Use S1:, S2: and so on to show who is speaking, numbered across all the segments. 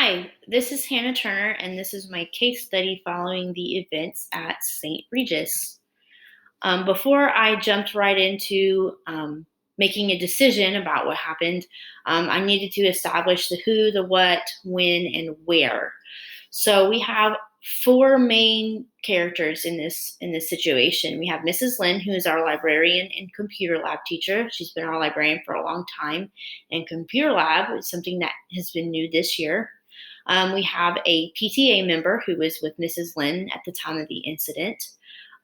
S1: Hi, this is Hannah Turner, and this is my case study following the events at St. Regis. Before I jumped right into making a decision about what happened, I needed to establish the who, the what, when, and where. So we have four main characters in this situation. We have Mrs. Lynn, who is our librarian and computer lab teacher. She's been our librarian for a long time, and computer lab is something that has been new this year. We have a PTA member who was with Mrs. Lynn at the time of the incident.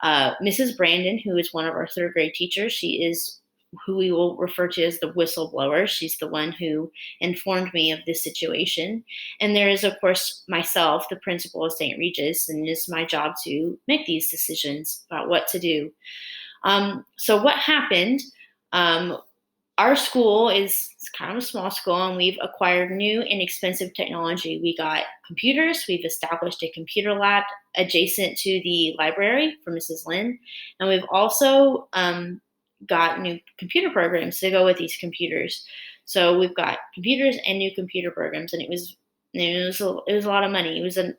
S1: Mrs. Brandon, who is one of our third grade teachers, she is who we will refer to as the whistleblower. She's the one who informed me of this situation. And there is, of course, myself, the principal of St. Regis, and it's my job to make these decisions about what to do. So, what happened? Um, our school is kind of a small school, and we've acquired new and expensive technology. We got computers. We've established a computer lab adjacent to the library for Mrs. Lynn, and we've also got new computer programs to go with these computers. So we've got computers and new computer programs, and it was a lot of money. It was a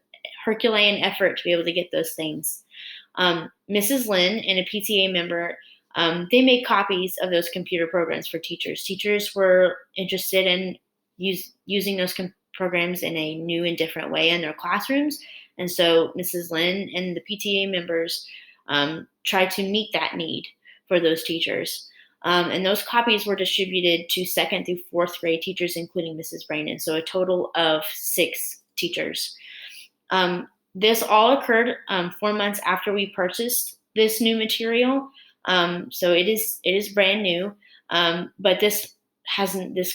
S1: Herculean effort to be able to get those things. Mrs. Lynn and a PTA member, they made copies of those computer programs for teachers. Teachers were interested in using those programs in a new and different way in their classrooms. And so Mrs. Lynn and the PTA members tried to meet that need for those teachers. And those copies were distributed to second through fourth grade teachers, including Mrs. Brandon. So a total of 6 teachers. This all occurred 4 months after we purchased this new material. So it is brand new, but this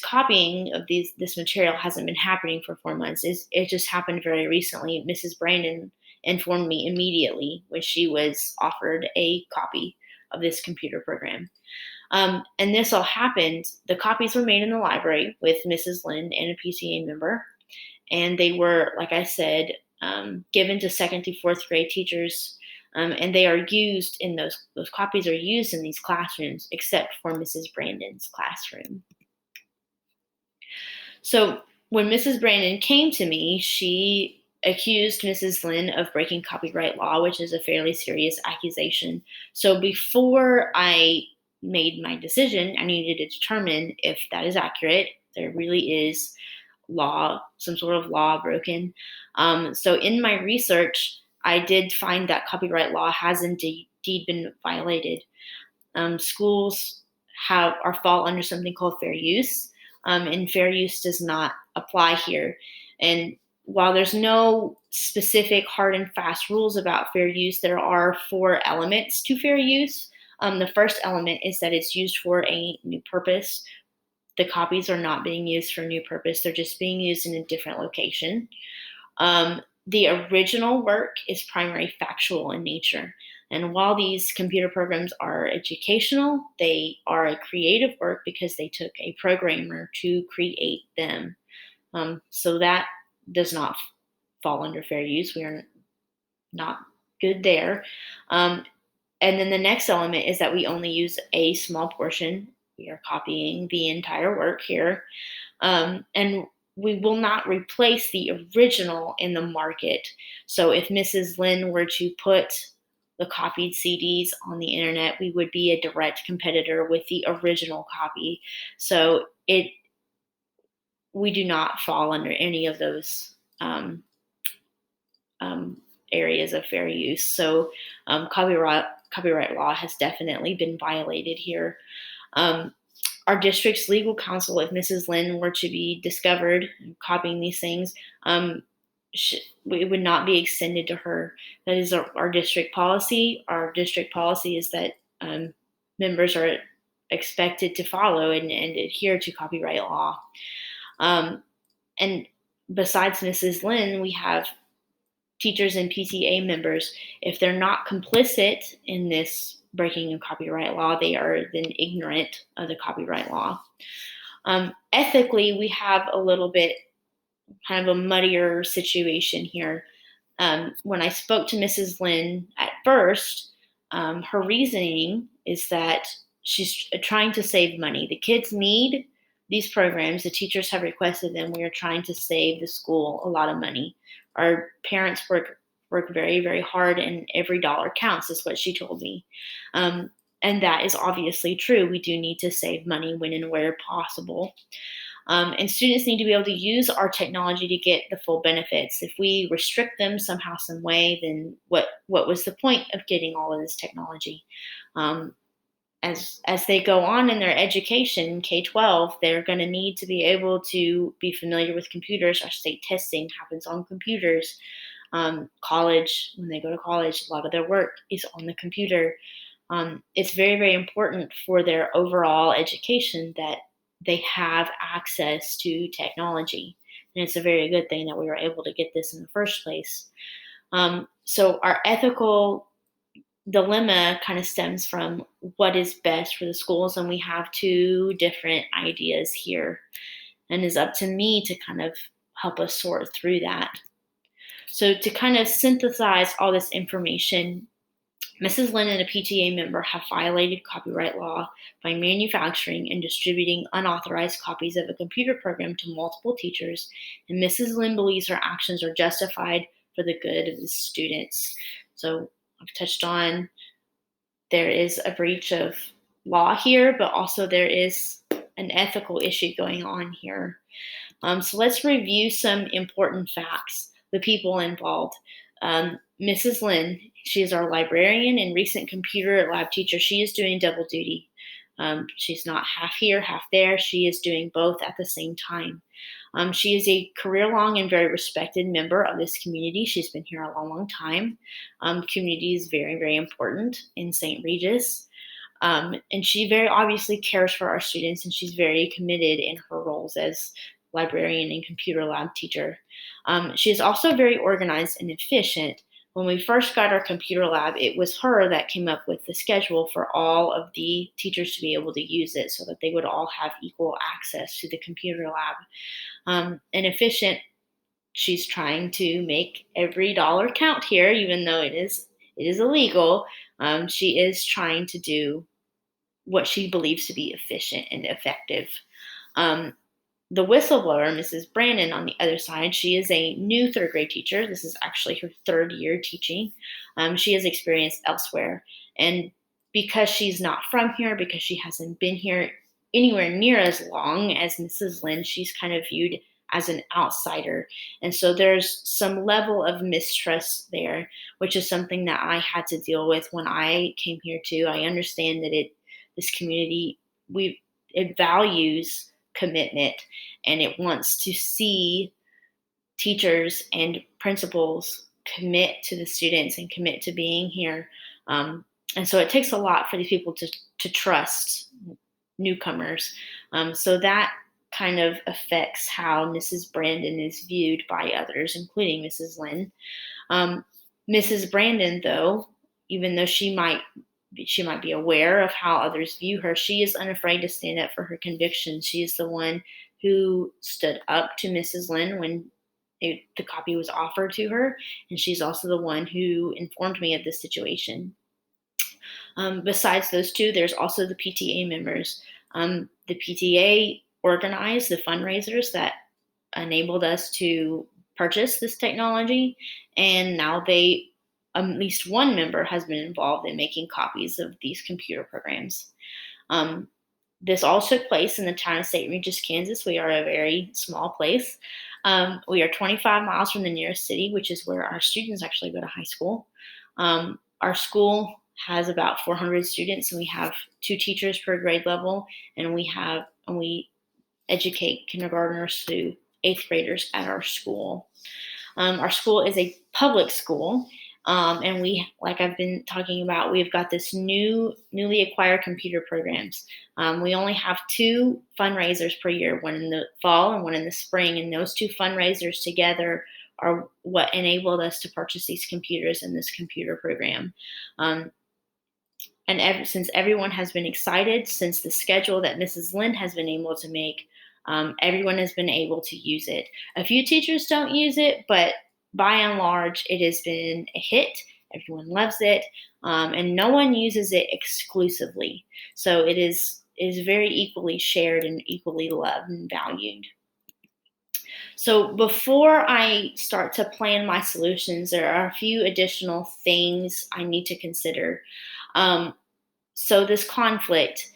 S1: copying of this material hasn't been happening for 4 months. It just happened very recently. Mrs. Brandon informed me immediately when she was offered a copy of this computer program. And this all happened. The copies were made in the library with Mrs. Lynn and a PTA member, and they were, like I said, given to second through fourth grade teachers. And they are used in those copies are used in these classrooms, except for Mrs. Brandon's classroom. So when Mrs. Brandon came to me, she accused Mrs. Lynn of breaking copyright law, which is a fairly serious accusation. So before I made my decision, I needed to determine if that is accurate. There really is some sort of law broken. So in my research, I did find that copyright law has indeed been violated. Schools fall under something called fair use, and fair use does not apply here. And while there's no specific hard and fast rules about fair use, there are 4 elements to fair use. The first element is that it's used for a new purpose. The copies are not being used for a new purpose. They're just being used in a different location. The original work is primary factual in nature. And while these computer programs are educational, they are a creative work because they took a programmer to create them. So that does not fall under fair use. We are not good there. And then the next element is that we only use a small portion. We are copying the entire work here. And we will not replace the original in the market. So if Mrs. Lynn were to put the copied CDs on the internet, we would be a direct competitor with the original copy. So we do not fall under any of those areas of fair use. So copyright law has definitely been violated here. Our district's legal counsel, if Mrs. Lynn were to be discovered copying these things, it would not be extended to her. That is our district policy. Our district policy is that members are expected to follow and adhere to copyright law. And besides Mrs. Lynn, we have teachers and PTA members. If they're not complicit in this breaking of copyright law, they are then ignorant of the copyright law. Ethically, we have a little bit kind of a muddier situation here. When I spoke to Mrs. Lynn at first, her reasoning is that she's trying to save money. The kids need these programs, the teachers have requested them. We are trying to save the school a lot of money. Our parents work very, very hard, and every dollar counts, is what she told me. Um, and that is obviously true. We do need to save money when and where possible. And students need to be able to use our technology to get the full benefits. If we restrict them somehow, some way, then what was the point of getting all of this technology? Um, as they go on in their education, K-12, they're going to need to be able to be familiar with computers. Our state testing happens on computers. College, when they go to college, a lot of their work is on the computer. It's very, very important for their overall education that they have access to technology. And it's a very good thing that we were able to get this in the first place. So our ethical dilemma kind of stems from what is best for the schools, and we have two different ideas here, and it's up to me to kind of help us sort through that. So to kind of synthesize all this information, Mrs. Lynn and a PTA member have violated copyright law by manufacturing and distributing unauthorized copies of a computer program to multiple teachers, and Mrs. Lynn believes her actions are justified for the good of the students. So I've touched on there is a breach of law here, but also there is an ethical issue going on here. So let's review some important facts, the people involved. Mrs. Lynn, she is our librarian and recent computer lab teacher. She is doing double duty. She's not half here, half there. She is doing both at the same time. She is a career-long and very respected member of this community. She's been here a long, long time. Community is very, very important in St. Regis. And she very obviously cares for our students, and she's very committed in her roles as librarian and computer lab teacher. She is also very organized and efficient. When we first got our computer lab, it was her that came up with the schedule for all of the teachers to be able to use it so that they would all have equal access to the computer lab. And efficient, she's trying to make every dollar count here, even though it is illegal. She is trying to do what she believes to be efficient and effective. The whistleblower, Mrs. Brandon, on the other side, she is a new third grade teacher. This is actually her third year teaching. She has experience elsewhere. And because she's not from here, because she hasn't been here anywhere near as long as Mrs. Lynn, she's kind of viewed as an outsider. And so there's some level of mistrust there, which is something that I had to deal with when I came here too. I understand that this community, it values commitment, and it wants to see teachers and principals commit to the students and commit to being here. And so it takes a lot for these people to trust newcomers. So that kind of affects how Mrs. Brandon is viewed by others, including Mrs. Lynn. Mrs. Brandon, though, even though she might be aware of how others view her, she is unafraid to stand up for her convictions. She is the one who stood up to Mrs. Lynn when the copy was offered to her, and she's also the one who informed me of this situation. Besides those two, there's also the PTA members. The PTA organized the fundraisers that enabled us to purchase this technology, and now at least one member has been involved in making copies of these computer programs. This all took place in the town of St. Regis, Kansas. We are a very small place. We are 25 miles from the nearest city, which is where our students actually go to high school. Our school has about 400 students, and we have 2 teachers per grade level, and we educate kindergartners through 8th graders at our school. Our school is a public school, and we, like I've been talking about, we've got this newly acquired computer programs. We only have 2 fundraisers per year, one in the fall and one in the spring, and those 2 fundraisers together are what enabled us to purchase these computers and this computer program. And since everyone has been excited, since the schedule that Mrs. Lynn has been able to make, everyone has been able to use it. A few teachers don't use it, but by and large, it has been a hit. Everyone loves it, and no one uses it exclusively. So it is is very equally shared and equally loved and valued. So before I start to plan my solutions, there are a few additional things I need to consider. Um, so this conflict,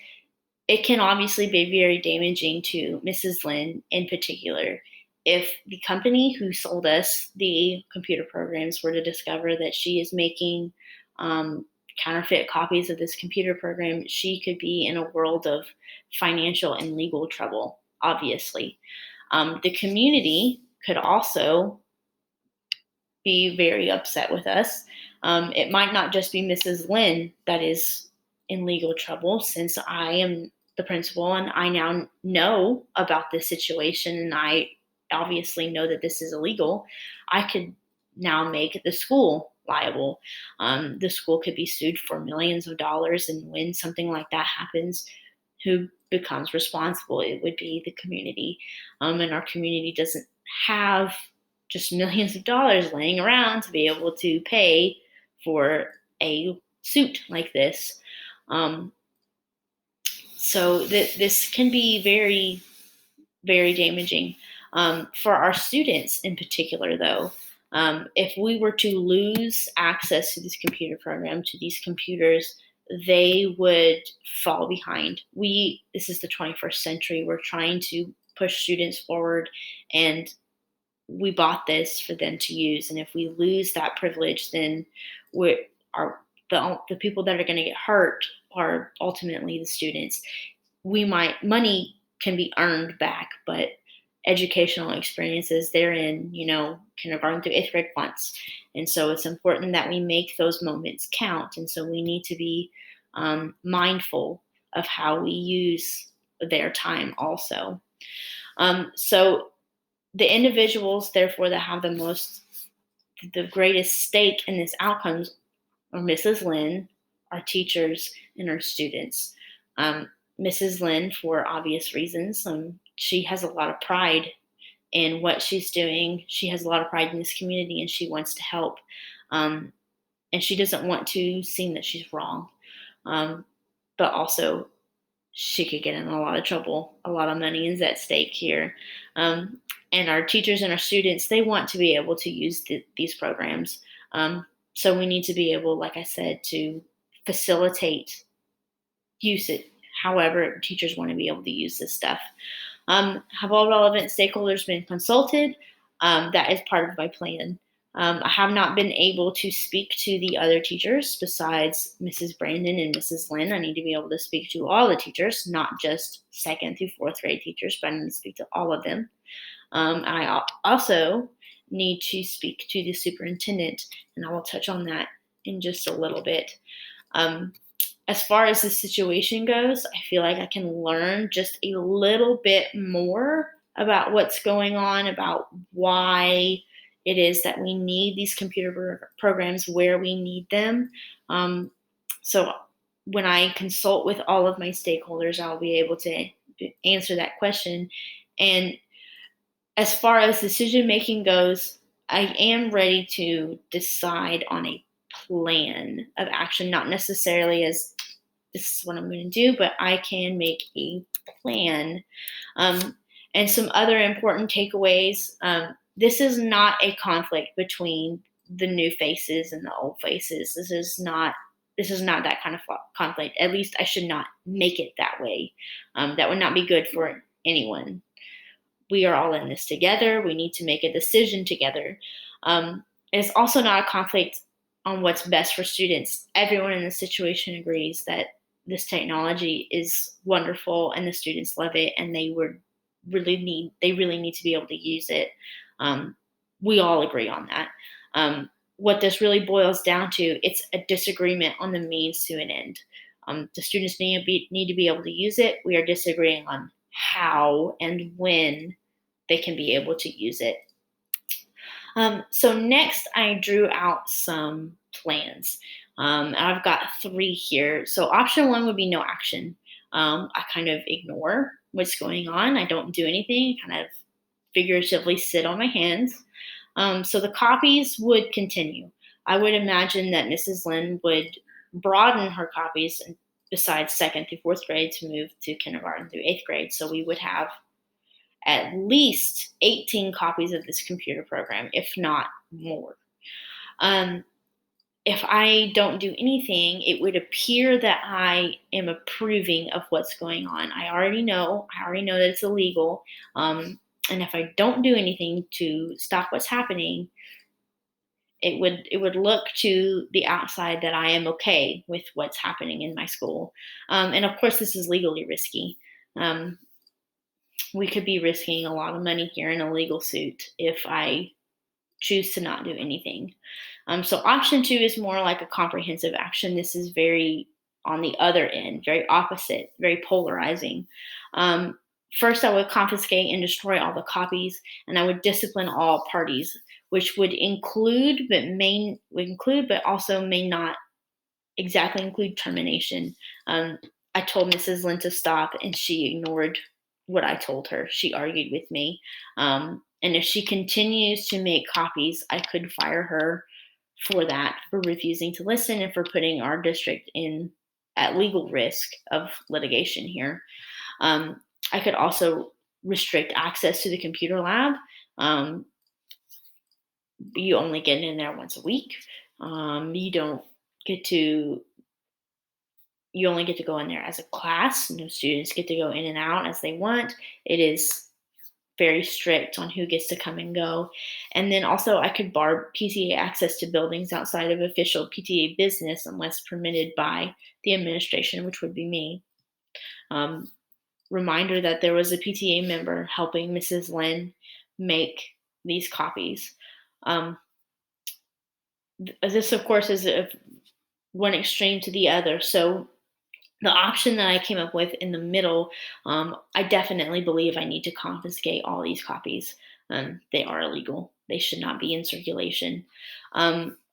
S1: it can obviously be very damaging to Mrs. Lynn in particular. If the company who sold us the computer programs were to discover that she is making um, counterfeit copies of this computer program, she could be in a world of financial and legal trouble, obviously. The community could also be very upset with us. It might not just be Mrs. Lynn that is in legal trouble, since I am the principal and I now know about this situation and I obviously know that this is illegal. I could now make the school liable. The school could be sued for millions of dollars, and when something like that happens, who becomes responsible? It would be the community. And our community doesn't have just millions of dollars laying around to be able to pay for a suit like this. Um, this can be very, very damaging. For our students in particular, though, if we were to lose access to this computer program, to these computers, they would fall behind. This is the 21st century. We're trying to push students forward, and we bought this for them to use. And if we lose that privilege, then we're our the people that are going to get hurt are ultimately the students. Money can be earned back, but educational experiences they're in, kindergarten through 8th grade once. And so it's important that we make those moments count. And so we need to be mindful of how we use their time also. So the individuals, therefore, that have the greatest stake in this outcomes are Mrs. Lynn, our teachers, and our students. Mrs. Lynn, for obvious reasons, she has a lot of pride in what she's doing. She has a lot of pride in this community, and she wants to help. And she doesn't want to seem that she's wrong. But also, she could get in a lot of trouble. A lot of money is at stake here. And our teachers and our students, they want to be able to use these programs. So we need to be able, like I said, to facilitate use it however teachers want to be able to use this stuff. Have all relevant stakeholders been consulted? That is part of my plan. I have not been able to speak to the other teachers besides Mrs. Brandon and Mrs. Lynn. I need to be able to speak to all the teachers, not just 2nd through 4th grade teachers, but I need to speak to all of them. I also need to speak to the superintendent, and I will touch on that in just a little bit. As far as the situation goes, I feel like I can learn just a little bit more about what's going on, about why it is that we need these computer programs, where we need them. So when I consult with all of my stakeholders, I'll be able to answer that question. And as far as decision making goes, I am ready to decide on a plan of action, not necessarily as this is what I'm going to do, but I can make a plan. And some other important takeaways. This is not a conflict between the new faces and the old faces. This is not that kind of conflict. At least I should not make it that way. That would not be good for anyone. We are all in this together. We need to make a decision together. It's also not a conflict on what's best for students. Everyone in this situation agrees that this technology is wonderful and the students love it, and they really need to be able to use it. We all agree on that. What this really boils down to, it's a disagreement on the means to an end. The students need to be able to use it. We are disagreeing on how and when they can be able to use it. So next, I drew out some plans. I've got 3 here. So option 1 would be no action. I kind of ignore what's going on. I don't do anything, kind of figuratively sit on my hands. So the copies would continue. I would imagine that Mrs. Lynn would broaden her copies besides second through fourth grade, to move to kindergarten through eighth grade. So we would have at least 18 copies of this computer program, if not more. If I don't do anything, it would appear that I am approving of what's going on. I already know that it's illegal. And if I don't do anything to stop what's happening, it would look to the outside that I am okay with what's happening in my school. And of course, this is legally risky. Um, we could be risking a lot of money here in a legal suit if I choose to not do anything. So option 2 is more like a comprehensive action. This is very on the other end, very opposite, very polarizing. First, I would confiscate and destroy all the copies, and I would discipline all parties, which would include, but also may not exactly include termination. I told Mrs. Lynn to stop, and she ignored what I told her. She argued with me. And if she continues to make copies, I could fire her for that, for refusing to listen, and for putting our district in at legal risk of litigation here. I could also restrict access to the computer lab. You only get in there once a week. You don't get to you only get to go in there as a class. No students get to go in and out as they want. It is very strict on who gets to come and go. And then also, I could bar PTA access to buildings outside of official PTA business unless permitted by the administration, which would be me. Reminder that there was a PTA member helping Mrs. Lynn make these copies. This, of course, is one extreme to the other. So the option that I came up with in the middle, I definitely believe I need to confiscate all these copies. They are illegal. They should not be in circulation.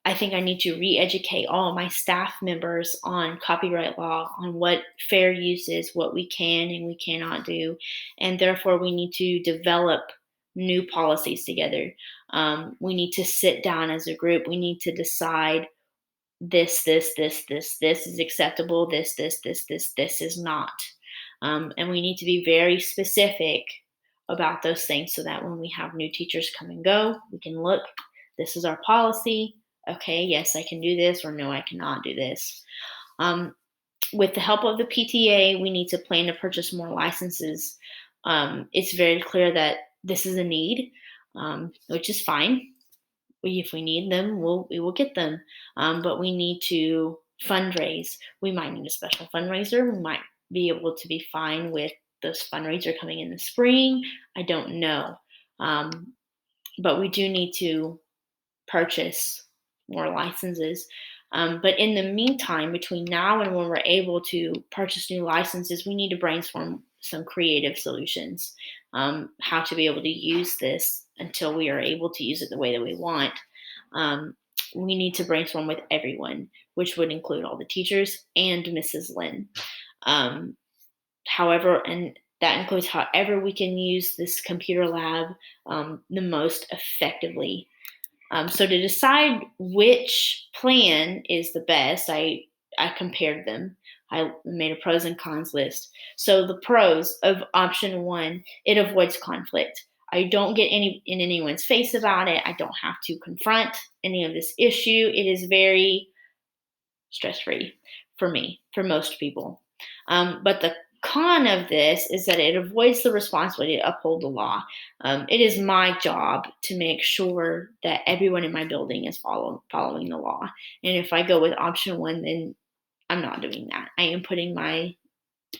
S1: I think I need to re-educate all of my staff members on copyright law, on what fair use is, what we can and we cannot do, and therefore we need to develop new policies together. We need to sit down as a group. We need to decide this is acceptable, this is not. And we need to be very specific about those things so that when we have new teachers come and go, we can look, this is our policy. Okay, yes, I can do this, or no, I cannot do this. With the help of the PTA, we need to plan to purchase more licenses. It's very clear that this is a need, which is fine. If we need them, we will get them. But we need to fundraise. We might need a special fundraiser. We might be able to be fine with this fundraiser coming in the spring. I don't know. But we do need to purchase more licenses. But in the meantime, between now and when we're able to purchase new licenses, we need to brainstorm some creative solutions, how to be able to use this until we are able to use it the way that we want. We need to brainstorm with everyone, which would include all the teachers and Mrs. Lynn. However, and that includes however we can use this computer lab the most effectively. So to decide which plan is the best, I compared them. I made a pros and cons list. So the pros of option 1, it avoids conflict. I don't get in anyone's face about it. I don't have to confront any of this issue. It is very stress-free for me, for most people. But the con of this is that it avoids the responsibility to uphold the law. It is my job to make sure that everyone in my building is following the law. And if I go with option 1, then I'm not doing that. I am putting my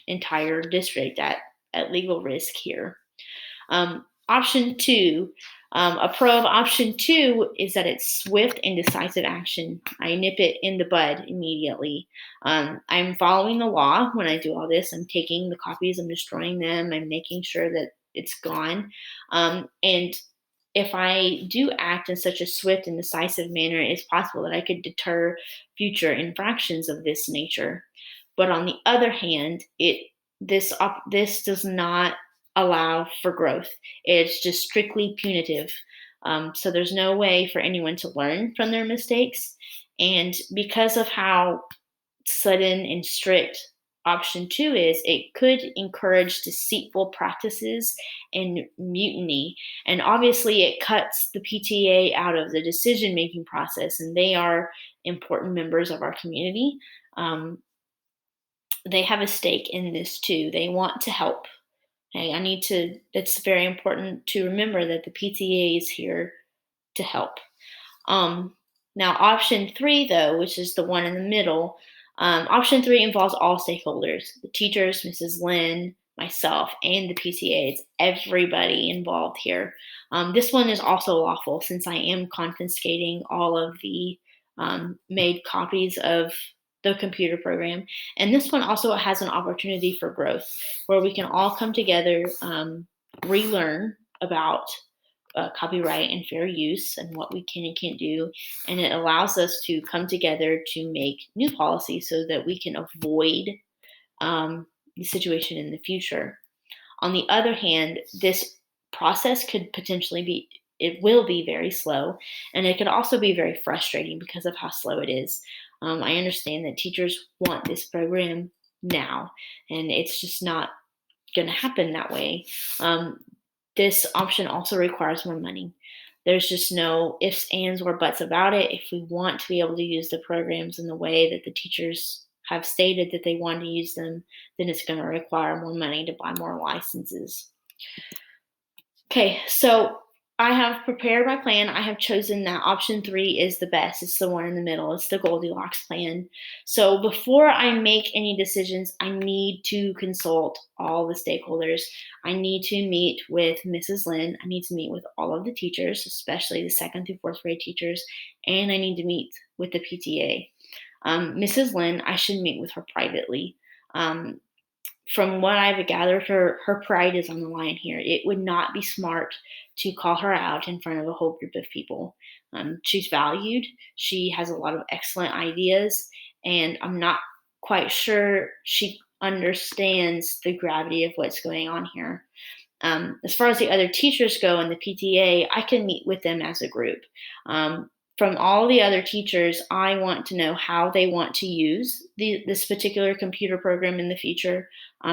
S1: entire district at legal risk here. Option 2, a pro of option 2 is that it's swift and decisive action. I nip it in the bud immediately. I'm following the law when I do all this. I'm taking the copies, I'm destroying them, I'm making sure that it's gone. And if I do act in such a swift and decisive manner, it's possible that I could deter future infractions of this nature. But on the other hand, this does not allow for growth. It's just strictly punitive. So there's no way for anyone to learn from their mistakes. And because of how sudden and strict option 2 is it could encourage deceitful practices and mutiny. And obviously, it cuts the PTA out of the decision making process, and they are important members of our community. Um, they have a stake in this too. They want to help. Okay, it's very important to remember that the PTA is here to help. Um, Now, option 3, though, which is the one in the middle, option 3 involves all stakeholders: the teachers, Mrs. Lynn, myself, and the PTA. It's everybody involved here. This one is also lawful since I am confiscating all of the made copies of the computer program. And this one also has an opportunity for growth where we can all come together, relearn about copyright and fair use and what we can and can't do. And it allows us to come together to make new policy so that we can avoid the situation in the future. On the other hand, this process could potentially be, it will be very slow, and it could also be very frustrating because of how slow it is. I understand that teachers want this program now, and it's just not going to happen that way. This option also requires more money. There's just no ifs, ands, or buts about it. If we want to be able to use the programs in the way that the teachers have stated that they want to use them, then it's going to require more money to buy more licenses. Okay, so I have prepared my plan. I have chosen that option 3 is the best. It's the one in the middle. It's the Goldilocks plan. So before I make any decisions, I need to consult all the stakeholders. I need to meet with Mrs. Lynn. I need to meet with all of the teachers, especially the 2nd through 4th grade teachers, and I need to meet with the PTA. Mrs. Lynn, I should meet with her privately. From what I've gathered, her pride is on the line here. It would not be smart to call her out in front of a whole group of people. She's valued. She has a lot of excellent ideas, and I'm not quite sure she understands the gravity of what's going on here. As far as the other teachers go in the PTA, I can meet with them as a group. From all the other teachers, I want to know how they want to use this particular computer program in the future,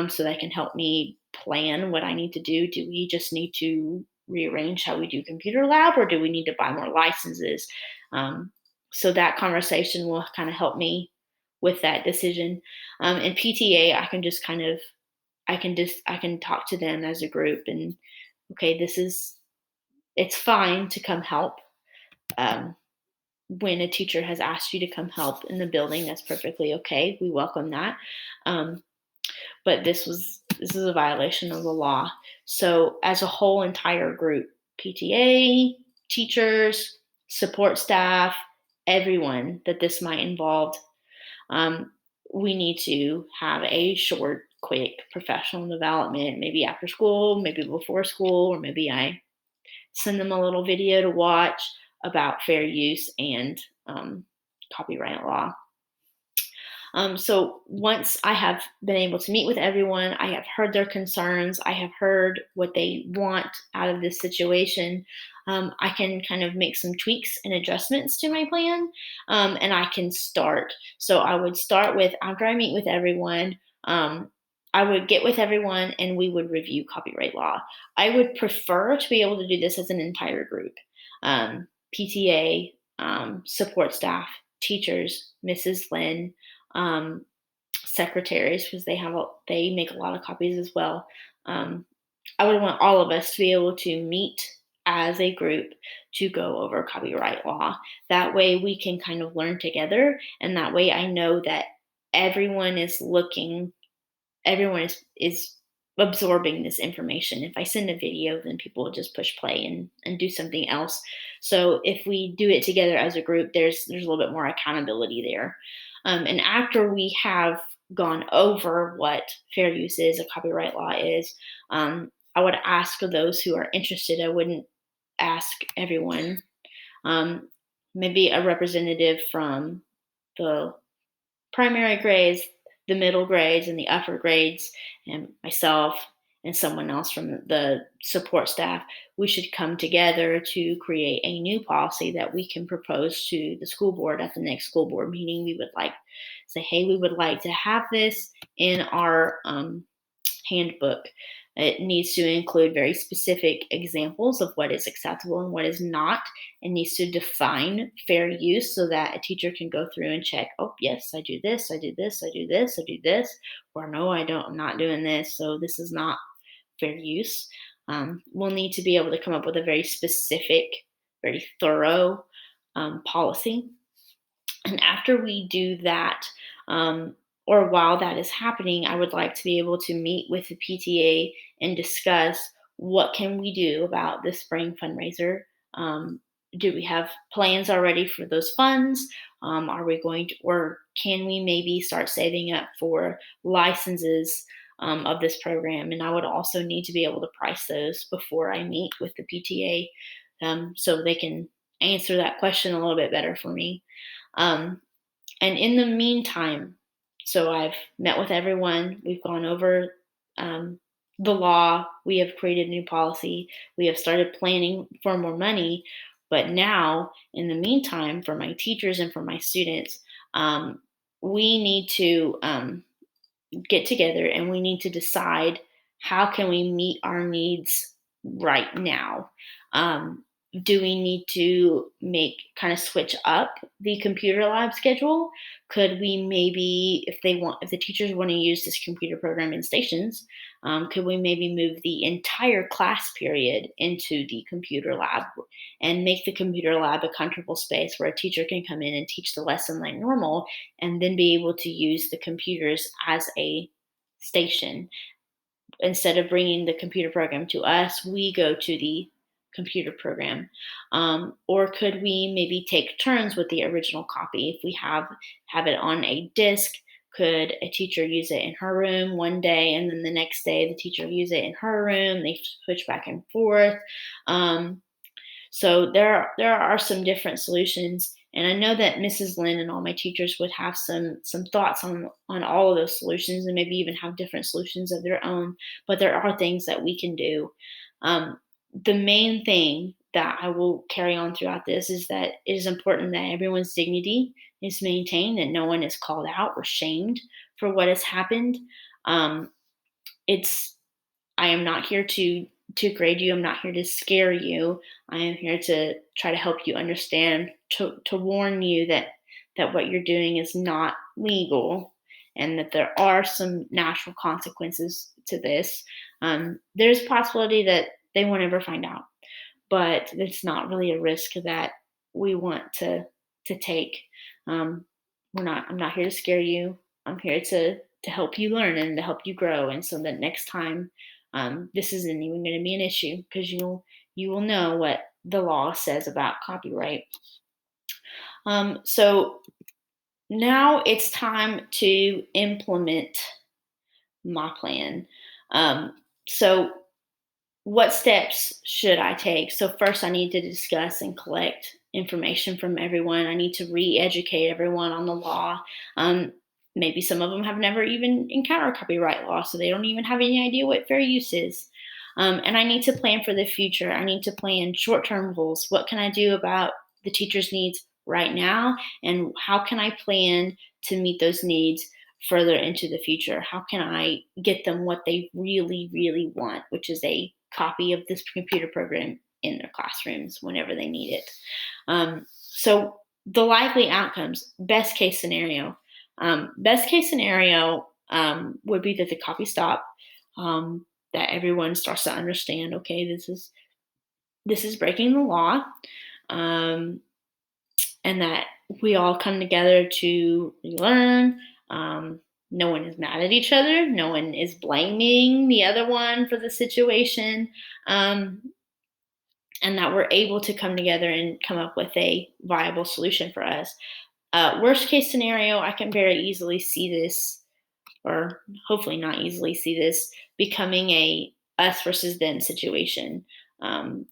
S1: so that can help me plan what I need to do. Do we just need to rearrange how we do computer lab, or do we need to buy more licenses? So that conversation will kind of help me with that decision. And PTA, I can talk to them as a group and, okay, it's fine to come help. When a teacher has asked you to come help in the building, that's perfectly okay. We welcome that. But this is a violation of the law. So as a whole entire group, PTA, teachers, support staff, everyone that this might involve, we need to have a short, quick professional development, maybe after school, maybe before school, or maybe I send them a little video to watch about fair use and copyright law. So once I have been able to meet with everyone, I have heard their concerns, I have heard what they want out of this situation, I can kind of make some tweaks and adjustments to my plan, and I can start. So I would start with, after I meet with everyone, I would get with everyone and we would review copyright law. I would prefer to be able to do this as an entire group. PTA, support staff, teachers, Mrs. Lynn, secretaries, because they make a lot of copies as well. I would want all of us to be able to meet as a group to go over copyright law. That way we can kind of learn together, and that way I know that everyone is absorbing this information. If I send a video, then people will just push play and do something else. So if we do it together as a group, there's a little bit more accountability there. And after we have gone over what fair use is, a copyright law is, I would ask those who are interested. I wouldn't ask everyone. Maybe a representative from the primary grades, the middle grades, and the upper grades, and myself, and someone else from the support staff, we should come together to create a new policy that we can propose to the school board at the next school board meeting. We would like say, hey, we would like to have this in our handbook. It needs to include very specific examples of what is acceptable and what is not. It needs to define fair use so that a teacher can go through and check, oh, yes, I do this, I do this, I do this, I do this, or no, I don't, I'm not doing this. So this is not fair use. We'll need to be able to come up with a very specific, very thorough policy. And after we do that, or while that is happening, I would like to be able to meet with the PTA and discuss what can we do about the spring fundraiser. Do we have plans already for those funds? Are we going to, or can we maybe start saving up for licenses of this program? And I would also need to be able to price those before I meet with the PTA, so they can answer that question a little bit better for me. And in the meantime, so I've met with everyone, we've gone over the law, we have created new policy, we have started planning for more money. But now, in the meantime, for my teachers and for my students, we need to get together and we need to decide how can we meet our needs right now. Do we need to make kind of switch up the computer lab schedule? Could we maybe, if the teachers want to use this computer program in stations, could we maybe move the entire class period into the computer lab and make the computer lab a comfortable space where a teacher can come in and teach the lesson like normal and then be able to use the computers as a station? Instead of bringing the computer program to us, we go to the computer program. Or could we maybe take turns with the original copy? If we have it on a disk, could a teacher use it in her room one day and then the next day the teacher use it in her room? They switch back and forth. So there are some different solutions, and I know that Mrs. Lynn and all my teachers would have some thoughts on all of those solutions, and maybe even have different solutions of their own. But there are things that we can do. The main thing that I will carry on throughout this is that it is important that everyone's dignity is maintained, that no one is called out or shamed for what has happened. It's I am not here to grade you. I'm not here to scare you. I am here to try to help you understand, to warn you that what you're doing is not legal and that there are some natural consequences to this. There's a possibility that they won't ever find out, but it's not really a risk that we want to take. I'm not here to scare you. I'm here to help you learn and to help you grow. And so that next time, this isn't even going to be an issue because you will know what the law says about copyright. So now it's time to implement my plan. So what steps should I take? So first, I need to discuss and collect information from everyone. I need to re-educate everyone on the law. Maybe some of them have never even encountered copyright law, so they don't even have any idea what fair use is. And I need to plan for the future. I need to plan short-term goals. What can I do about the teacher's needs right now? And how can I plan to meet those needs further into the future? How can I get them what they really, really want, which is a copy of this computer program in their classrooms whenever they need it? So the likely outcomes, best case scenario. Best case scenario would be that the copy stop, that everyone starts to understand, okay, this is breaking the law, and that we all come together to learn. No one is mad at each other. No one is blaming the other one for the situation. And that we're able to come together and come up with a viable solution for us. Worst case scenario, I can very easily see this, or hopefully not easily see this, becoming a us versus them situation,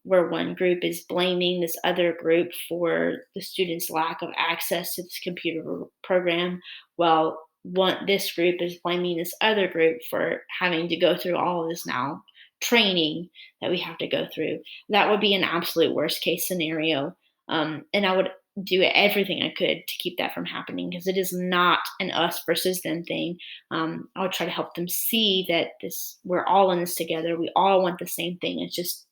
S1: where one group is blaming this other group for the student's lack of access to this computer program, while this group is blaming this other group for having to go through all of this now training that we have to go through. That would be an absolute worst case scenario. And I would do everything I could to keep that from happening because it is not an us versus them thing. I would try to help them see that we're all in this together. We all want the same thing. It's just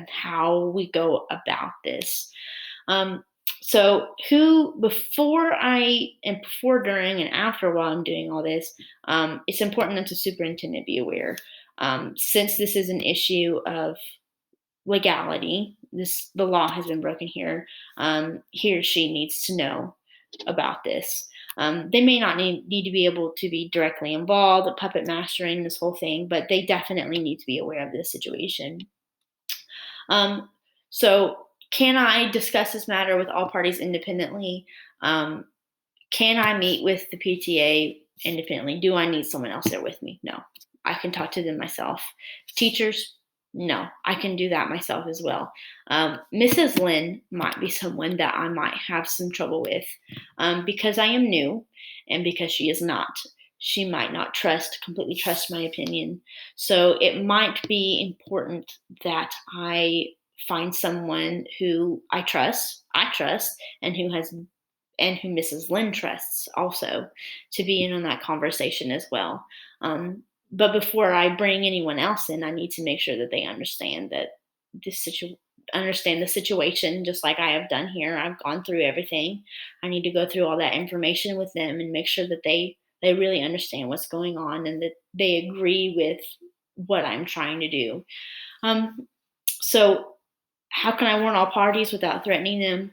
S1: how we go about this. So before, during, and after while I'm doing all this, it's important that the superintendent be aware. Since this is an issue of legality, the law has been broken here. He or she needs to know about this. They may not need to be able to be directly involved, puppet mastering this whole thing, but they definitely need to be aware of this situation. So can I discuss this matter with all parties independently? Can I meet with the PTA independently? Do I need someone else there with me? No, I can talk to them myself. Teachers, no, I can do that myself as well. Mrs. Lynn might be someone that I might have some trouble with because I am new and because she is not. She might not completely trust my opinion. So it might be important that I find someone who I trust, and who Mrs. Lynn trusts also, to be in on that conversation as well. But before I bring anyone else in, I need to make sure that they understand the situation, just like I have done here. I've gone through everything. I need to go through all that information with them and make sure that they really understand what's going on and that they agree with what I'm trying to do. So how can I warn all parties without threatening them?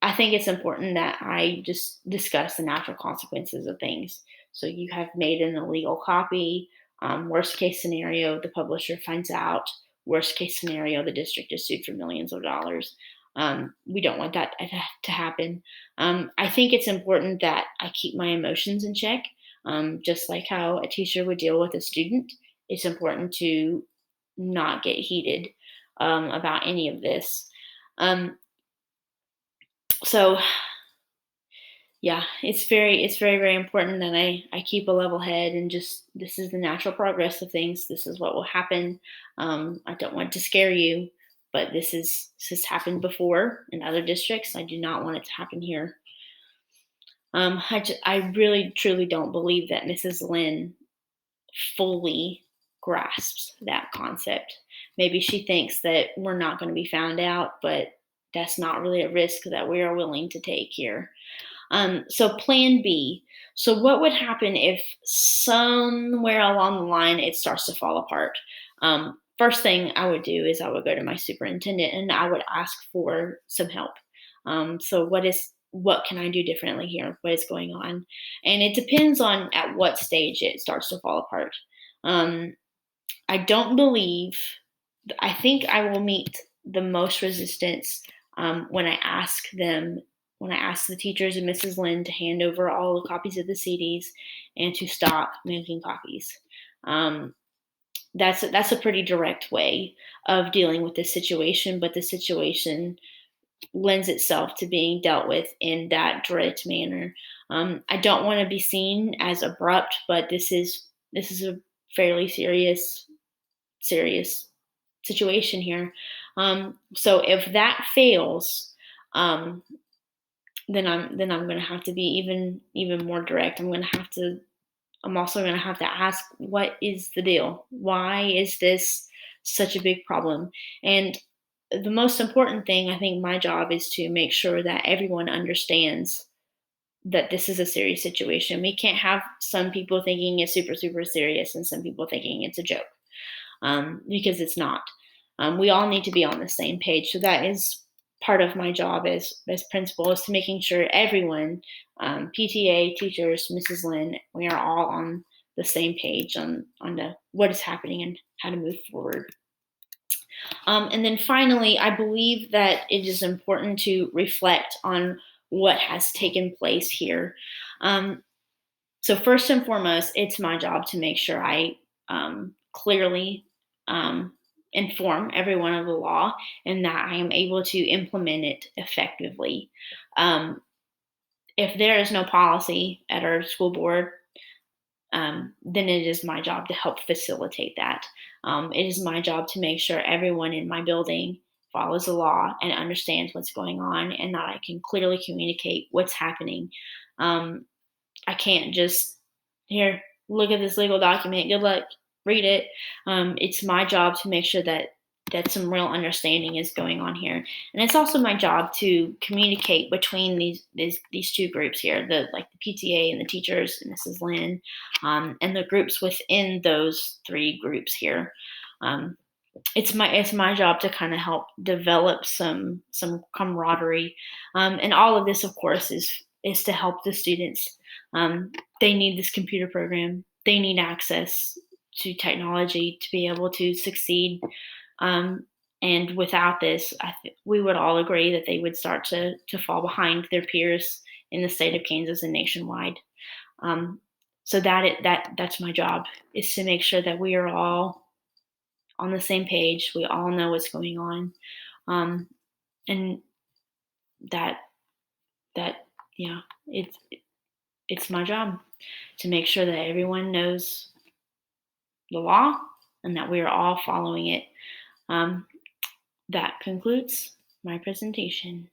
S1: I think it's important that I just discuss the natural consequences of things. So you have made an illegal copy. Worst case scenario, the publisher finds out. Worst case scenario, the district is sued for millions of dollars. We don't want that to happen. I think it's important that I keep my emotions in check, just like how a teacher would deal with a student. It's important to not get heated about any of this. So yeah, it's very, very important that I keep a level head and just, this is the natural progress of things. This is what will happen. I don't want to scare you, but this has happened before in other districts. I do not want it to happen here. I really, truly don't believe that Mrs. Lynn fully grasps that concept. Maybe she thinks that we're not going to be found out, but that's not really a risk that we are willing to take here. So plan B. So what would happen if somewhere along the line it starts to fall apart? First thing I would do is I would go to my superintendent and I would ask for some help. So what can I do differently here? What is going on? And it depends on at what stage it starts to fall apart. I don't believe, I think I will meet the most resistance when I ask the teachers and Mrs. Lynn to hand over all the copies of the CDs and to stop making copies. That's a pretty direct way of dealing with this situation, but the situation lends itself to being dealt with in that direct manner. I don't want to be seen as abrupt, but this is a fairly serious situation here. So if that fails, then I'm going to have to be even more direct. I'm also going to have to ask, what is the deal? Why is this such a big problem? And the most important thing, I think my job is to make sure that everyone understands that this is a serious situation. We can't have some people thinking it's super, super serious and some people thinking it's a joke, because it's not. We all need to be on the same page. So that is part of my job as principal, is to making sure everyone, PTA, teachers, Mrs. Lynn, we are all on the same page on what is happening and how to move forward. And then finally, I believe that it is important to reflect on what has taken place here. So first and foremost, it's my job to make sure I clearly inform everyone of the law and that I am able to implement it effectively. if there is no policy at our school board, then it is my job to help facilitate that. It is my job to make sure everyone in my building follows the law and understands what's going on, and that I can clearly communicate what's happening. Um, I can't just, here, look at this legal document. Good luck, read it. It's my job to make sure that some real understanding is going on here, and it's also my job to communicate between these two groups here, the PTA and the teachers and Mrs. Lynn, and the groups within those three groups here. Um, it's my job to kind of help develop some camaraderie, and all of this, of course, is to help the students. They need this computer program. They need access to technology to be able to succeed. Um, and without this, we would all agree that they would start to fall behind their peers in the state of Kansas and nationwide. Um, so that's my job, is to make sure that we are all on the same page. We all know what's going on, um, and that that yeah, it's my job to make sure that everyone knows the law and that we are all following it. Um, that concludes my presentation.